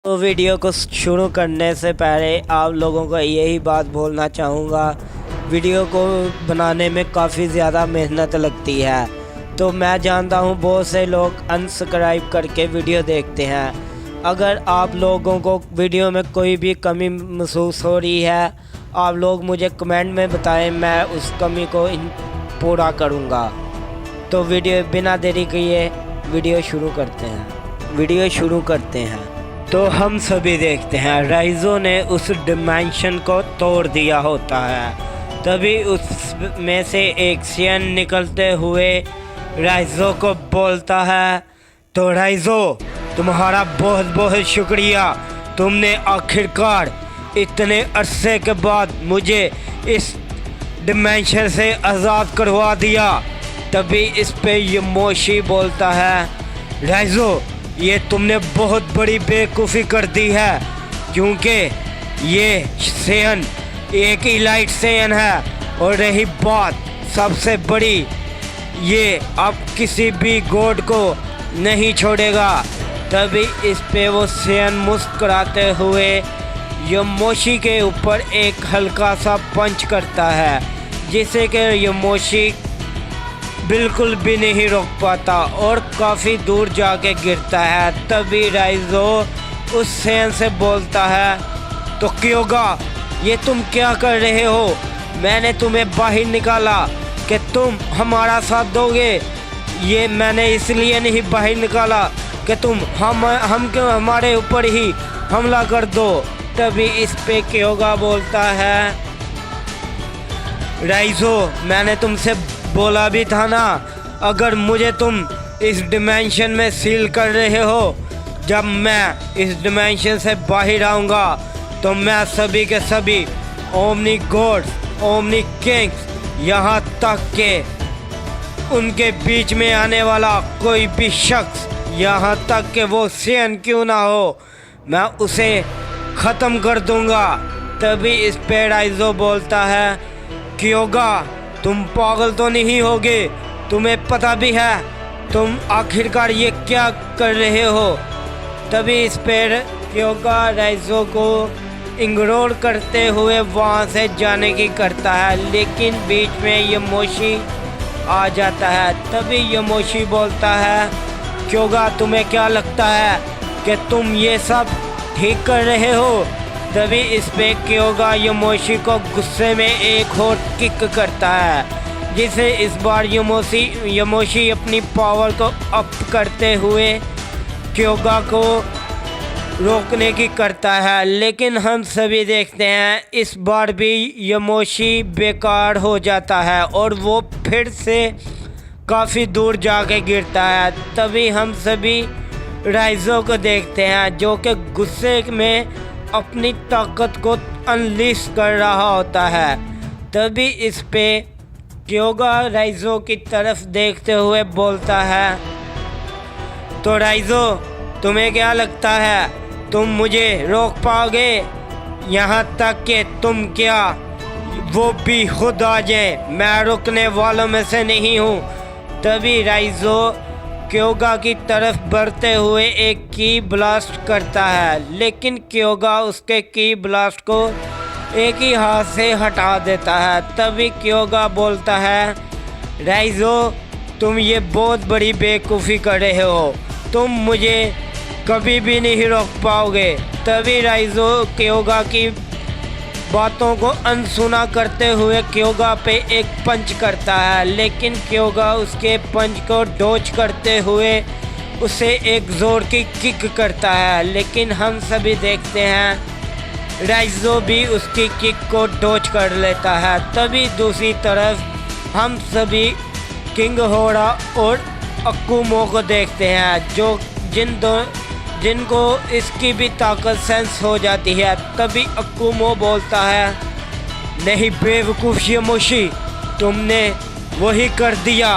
तो वीडियो को शुरू करने से पहले आप लोगों को यही बात बोलना चाहूँगा, वीडियो को बनाने में काफ़ी ज़्यादा मेहनत लगती है। तो मैं जानता हूँ बहुत से लोग अनसब्सक्राइब करके वीडियो देखते हैं। अगर आप लोगों को वीडियो में कोई भी कमी महसूस हो रही है, आप लोग मुझे कमेंट में बताएं, मैं उस कमी को पूरा करूँगा। तो वीडियो बिना देरी किए वीडियो शुरू करते हैं। तो हम सभी देखते हैं राइज़ो ने उस डिमेंशन को तोड़ दिया होता है। तभी उसमें से एक सियन निकलते हुए राइज़ो को बोलता है, तो राइज़ो तुम्हारा बहुत बहुत शुक्रिया, तुमने आखिरकार इतने अरसे के बाद मुझे इस डिमेंशन से आज़ाद करवा दिया। तभी इस पे यमोशी बोलता है, राइज़ो ये तुमने बहुत बड़ी बेवकूफ़ी कर दी है, क्योंकि ये सेयन एक इलाइट सेयन है। और रही बात सबसे बड़ी, ये अब किसी भी गॉड को नहीं छोड़ेगा। तभी इस पे वो सेयन मुस्कुराते हुए यमोशी के ऊपर एक हल्का सा पंच करता है, जिसे कि यमोशी बिल्कुल भी नहीं रोक पाता और काफ़ी दूर जाके गिरता है। तभी राइज़ो उस सेयन से बोलता है, तो क्योगा ये तुम क्या कर रहे हो? मैंने तुम्हें बाहर निकाला कि तुम हमारा साथ दोगे। ये मैंने इसलिए नहीं बाहर निकाला कि तुम हमारे ऊपर ही हमला कर दो। तभी इस पे क्योगा बोलता है, राइज़ो मैंने तुमसे बोला भी था ना, अगर मुझे तुम इस डिमेंशन में सील कर रहे हो, जब मैं इस डिमेंशन से बाहर आऊँगा तो मैं सभी के सभी ओमनी गॉड्स, ओमनी किंग्स, यहाँ तक के उनके बीच में आने वाला कोई भी शख्स, यहाँ तक कि वो सेयन क्यों ना हो, मैं उसे ख़त्म कर दूँगा। तभी इस पे राइज़ो बोलता है, क्योगा तुम पागल तो नहीं होगे? तुम्हें पता भी है तुम आखिरकार ये क्या कर रहे हो? तभी इस पर क्योगा राइज़ो को इग्नोर करते हुए वहाँ से जाने की करता है, लेकिन बीच में यमोशी आ जाता है। तभी यमोशी बोलता है, क्योगा तुम्हें क्या लगता है कि तुम ये सब ठीक कर रहे हो? तभी इस पे क्योगा यमोशी को गुस्से में एक और किक करता है, जिसे इस बार यमोशी अपनी पावर को अप करते हुए क्योगा को रोकने की करता है। लेकिन हम सभी देखते हैं इस बार भी यमोशी बेकार हो जाता है और वो फिर से काफ़ी दूर जाके गिरता है। तभी हम सभी राइज़ो को देखते हैं जो कि गुस्से में अपनी ताकत को अनलीश कर रहा होता है। तभी इस पे क्योगा राइज़ो की तरफ देखते हुए बोलता है, तो राइज़ो तुम्हें क्या लगता है तुम मुझे रोक पाओगे? यहाँ तक कि तुम क्या वो भी खुद आ जाए, मैं रुकने वालों में से नहीं हूँ। तभी राइज़ो क्योगा की तरफ बढ़ते हुए एक की ब्लास्ट करता है, लेकिन क्योगा उसके की ब्लास्ट को एक ही हाथ से हटा देता है। तभी क्योगा बोलता है, राइज़ो तुम ये बहुत बड़ी बेवकूफ़ी कर रहे हो, तुम मुझे कभी भी नहीं रोक पाओगे। तभी राइज़ो क्योगा की बातों को अनसुना करते हुए क्योगा पे एक पंच करता है, लेकिन क्योगा उसके पंच को डॉज करते हुए उसे एक ज़ोर की किक करता है। लेकिन हम सभी देखते हैं राइज़ो भी उसकी किक को डॉज कर लेता है। तभी दूसरी तरफ हम सभी किंग होरा और अकुमो को देखते हैं, जो जिनको इसकी भी ताकत सेंस हो जाती है। तभी अकुमो बोलता है, नहीं बेवकूफ़ यमोशी, तुमने वही कर दिया,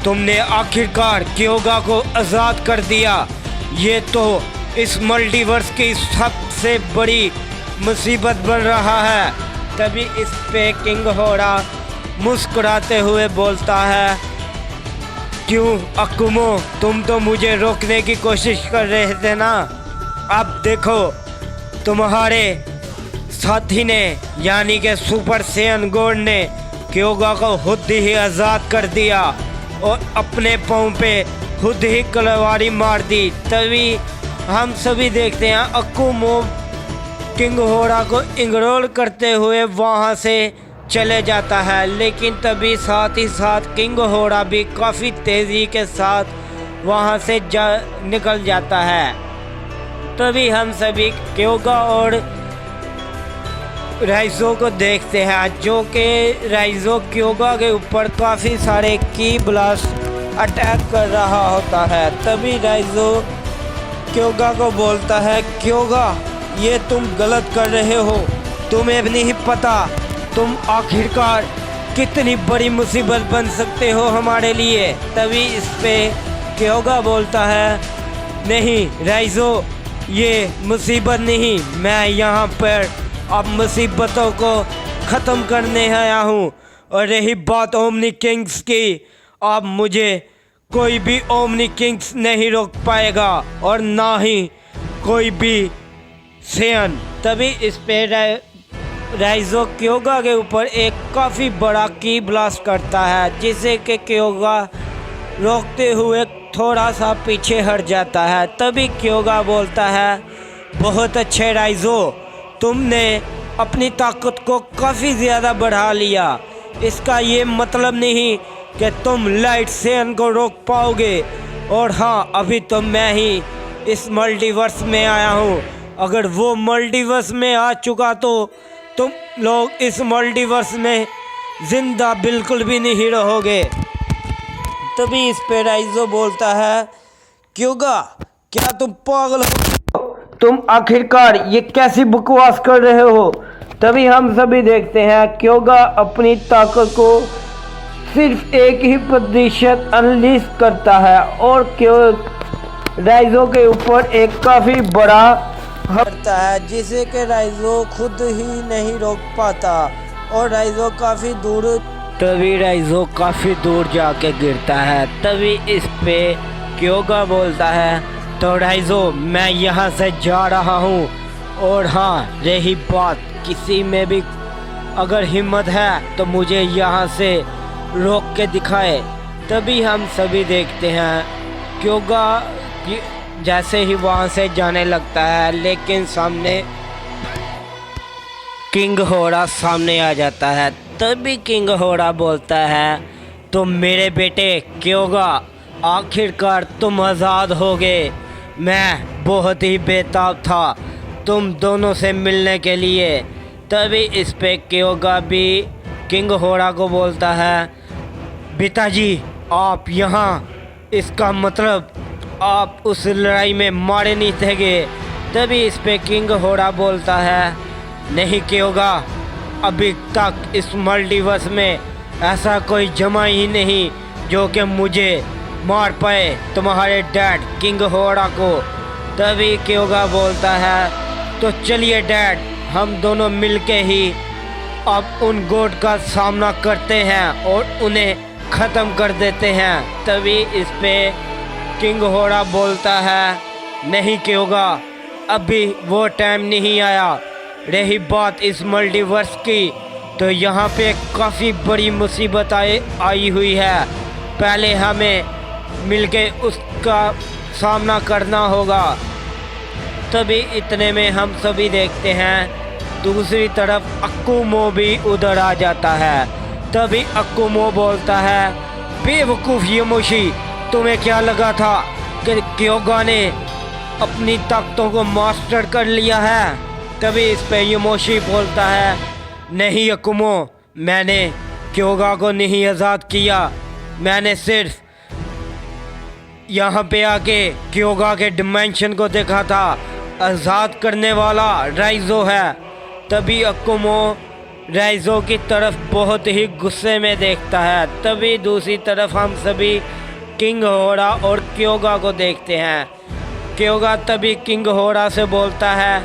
तुमने आखिरकार क्योगा को आज़ाद कर दिया। ये तो इस मल्टीवर्स की सबसे बड़ी मुसीबत बन रहा है। तभी इस पे किंग होरा मुस्कुराते हुए बोलता है, क्यों अकुमो, तुम तो मुझे रोकने की कोशिश कर रहे थे ना? अब देखो तुम्हारे साथी ने यानी कि सुपर सैयन गॉड ने क्योगा को खुद ही आज़ाद कर दिया और अपने पाँव पे खुद ही तलवारी मार दी। तभी हम सभी देखते हैं अकुमो किंग होरा को इंगरोल करते हुए वहाँ से चले जाता है, लेकिन तभी साथ ही साथ किंग होरा भी काफ़ी तेज़ी के साथ वहाँ से निकल जाता है। तभी हम सभी क्योगा और राइजो को देखते हैं, जो कि राइजो क्योगा के ऊपर काफ़ी सारे की ब्लास्ट अटैक कर रहा होता है। तभी राइजो क्योगा को बोलता है, क्योगा ये तुम गलत कर रहे हो, तुम्हें नहीं पता तुम आखिरकार कितनी बड़ी मुसीबत बन सकते हो हमारे लिए। तभी इस पे क्योगा बोलता है, नहीं राइजो ये मुसीबत नहीं, मैं यहाँ पर अब मुसीबतों को ख़त्म करने आया हूँ। और रही बात ओमनी किंग्स की, अब मुझे कोई भी ओमनी किंग्स नहीं रोक पाएगा और ना ही कोई भी सैयन। तभी इस पे राइजो क्योगा के ऊपर एक काफ़ी बड़ा की ब्लास्ट करता है, जिसे कि क्योगा रोकते हुए थोड़ा सा पीछे हट जाता है। तभी क्योगा बोलता है, बहुत अच्छे राइजो, तुमने अपनी ताकत को काफ़ी ज़्यादा बढ़ा लिया। इसका ये मतलब नहीं कि तुम लाइट सैयन को रोक पाओगे। और हाँ, अभी तो मैं ही इस मल्टीवर्स में आया हूँ, अगर वो मल्टीवर्स में आ चुका तो तुम लोग इस मल्टीवर्स में ज़िंदा बिल्कुल भी नहीं रहोगे। तभी इस पे राइजो बोलता है, क्योगा क्या तुम पागल हो, तुम आखिरकार ये कैसी बकवास कर रहे हो। तभी हम सभी देखते हैं क्योगा अपनी ताकत को सिर्फ 1% अनलीश करता है और क्यों राइजो के ऊपर एक काफ़ी बड़ा करता है, जिसे कि राइजो खुद ही नहीं रोक पाता और राइजो काफ़ी दूर। तभी राइजो काफ़ी दूर जाके गिरता है। तभी इस पे क्योगा बोलता है, तो राइजो मैं यहाँ से जा रहा हूँ, और हाँ रही बात किसी में भी अगर हिम्मत है तो मुझे यहाँ से रोक के दिखाए। तभी हम सभी देखते हैं क्योगा जैसे ही वहाँ से जाने लगता है, लेकिन सामने किंग होरा सामने आ जाता है। तभी किंग होरा बोलता है, तो मेरे बेटे क्योगा आखिरकार तुम आज़ाद हो गए। मैं बहुत ही बेताब था तुम दोनों से मिलने के लिए। तभी इस पे क्योगा भी किंग होरा को बोलता है, पिताजी आप यहाँ, इसका मतलब आप उस लड़ाई में मारे नहीं थे। तभी इस पे किंग होरा बोलता है, नहीं क्योगा, अभी तक इस मल्टीवर्स में ऐसा कोई जमा ही नहीं जो कि मुझे मार पाए, तुम्हारे डैड किंग होरा को। तभी क्योगा बोलता है, तो चलिए डैड, हम दोनों मिलके ही अब उन गॉड का सामना करते हैं और उन्हें ख़त्म कर देते हैं। तभी इस पे किंग होरा बोलता है, नहीं क्योगा, अभी वो टाइम नहीं आया। रही बात इस मल्टीवर्स की, तो यहाँ पे काफ़ी बड़ी मुसीबत आई हुई है, पहले हमें मिलके उसका सामना करना होगा। तभी इतने में हम सभी देखते हैं दूसरी तरफ अकुमो भी उधर आ जाता है। तभी अकुमो बोलता है, बेवकूफ़ योमोशी, तुम्हें क्या लगा था कि क्योगा ने अपनी ताकतों को मास्टर कर लिया है। तभी इस पे योमोशी बोलता है, नहीं अकुमो, मैंने क्योगा को नहीं आज़ाद किया, मैंने सिर्फ यहाँ पे आके क्योगा के डिमेंशन को देखा था, आज़ाद करने वाला राइजो है। तभी अकुमो राइजो की तरफ बहुत ही गुस्से में देखता है। तभी दूसरी तरफ हम सभी किंग होरा और क्योगा को देखते हैं। क्योगा तभी किंग होरा से बोलता है,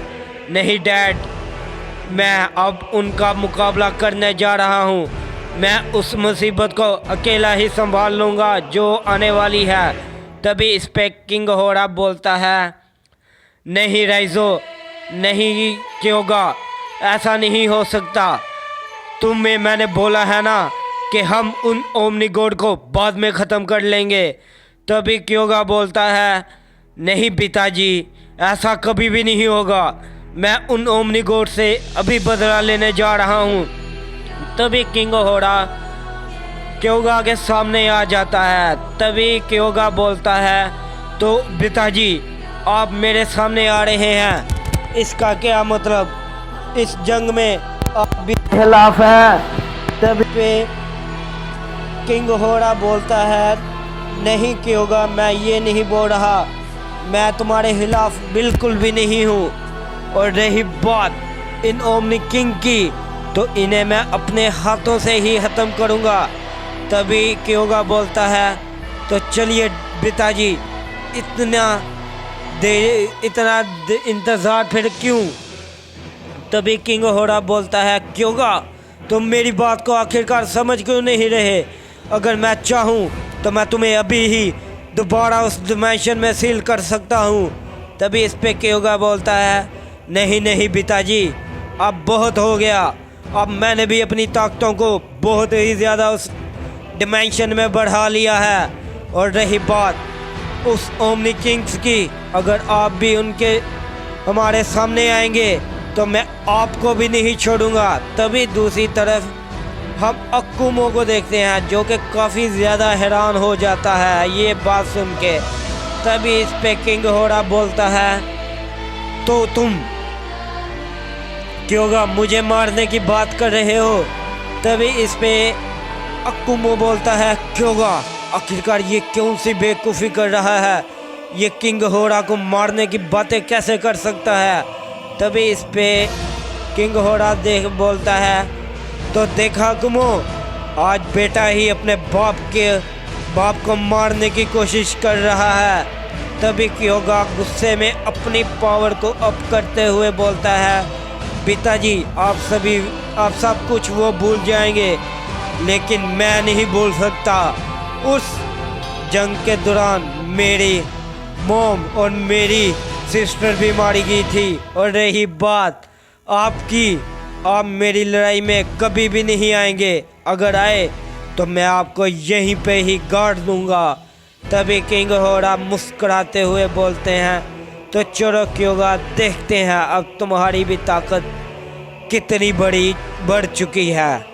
नहीं डैड, मैं अब उनका मुकाबला करने जा रहा हूँ, मैं उस मुसीबत को अकेला ही संभाल लूँगा जो आने वाली है। तभी इस पे किंग होरा बोलता है, नहीं राइजो, नहीं क्योगा, ऐसा नहीं हो सकता। तुम्हें मैंने बोला है ना कि हम उन ओमनी गॉड को बाद में ख़त्म कर लेंगे। तभी क्योगा बोलता है, नहीं पिताजी, ऐसा कभी भी नहीं होगा। मैं उन ओमनी गॉड से अभी बदला लेने जा रहा हूँ। तभी किंग होरा क्योगा के सामने आ जाता है। तभी क्योगा बोलता है, तो पिताजी आप मेरे सामने आ रहे हैं, इसका क्या मतलब? इस जंग में आप भी खिलाफ हैं। तभी पे किंग होरा बोलता है, नहीं क्योगा, मैं ये नहीं बोल रहा, मैं तुम्हारे खिलाफ बिल्कुल भी नहीं हूँ। और रही बात इन ओमनी किंग की, तो इन्हें मैं अपने हाथों से ही ख़त्म करूँगा। तभी क्योगा बोलता है, तो चलिए पिताजी, इतना इंतज़ार फिर क्यों? तभी किंग होरा बोलता है, क्योगा तुम मेरी बात को आखिरकार समझ क्यों नहीं रहे? अगर मैं चाहूँ तो मैं तुम्हें अभी ही दोबारा उस डिमेंशन में सील कर सकता हूँ। तभी इस पे क्योगा बोलता है, नहीं नहीं पिताजी, अब बहुत हो गया। अब मैंने भी अपनी ताकतों को बहुत ही ज़्यादा उस डिमेंशन में बढ़ा लिया है। और रही बात उस ओमनी किंग्स की, अगर आप भी उनके हमारे सामने आएंगे तो मैं आपको भी नहीं छोड़ूंगा। तभी दूसरी तरफ हम अक्कुमो को देखते हैं, जो कि काफ़ी ज़्यादा हैरान हो जाता है ये बात सुन के। तभी इस पे किंग होरा बोलता है, तो तुम क्योगा मुझे मारने की बात कर रहे हो? तभी इस पे अक्कुमो बोलता है, क्योगा आखिरकार ये कौन सी बेवकूफ़ी कर रहा है? ये किंग होरा को मारने की बातें कैसे कर सकता है? तभी इस पे किंग होरा बोलता है, तो देखा कुमो, आज बेटा ही अपने बाप को मारने की कोशिश कर रहा है। तभी क्योगा गुस्से में अपनी पावर को अप करते हुए बोलता है, पिताजी आप सब कुछ वो भूल जाएंगे, लेकिन मैं नहीं भूल सकता। उस जंग के दौरान मेरी मॉम और मेरी सिस्टर भी मारी गई थी। और रही बात आपकी, आप मेरी लड़ाई में कभी भी नहीं आएंगे, अगर आए तो मैं आपको यहीं पे ही गाड़ दूंगा। तभी किंग होरा मुस्कुराते हुए बोलते हैं, तो चलो क्योगा, देखते हैं अब तुम्हारी भी ताकत कितनी बढ़ चुकी है।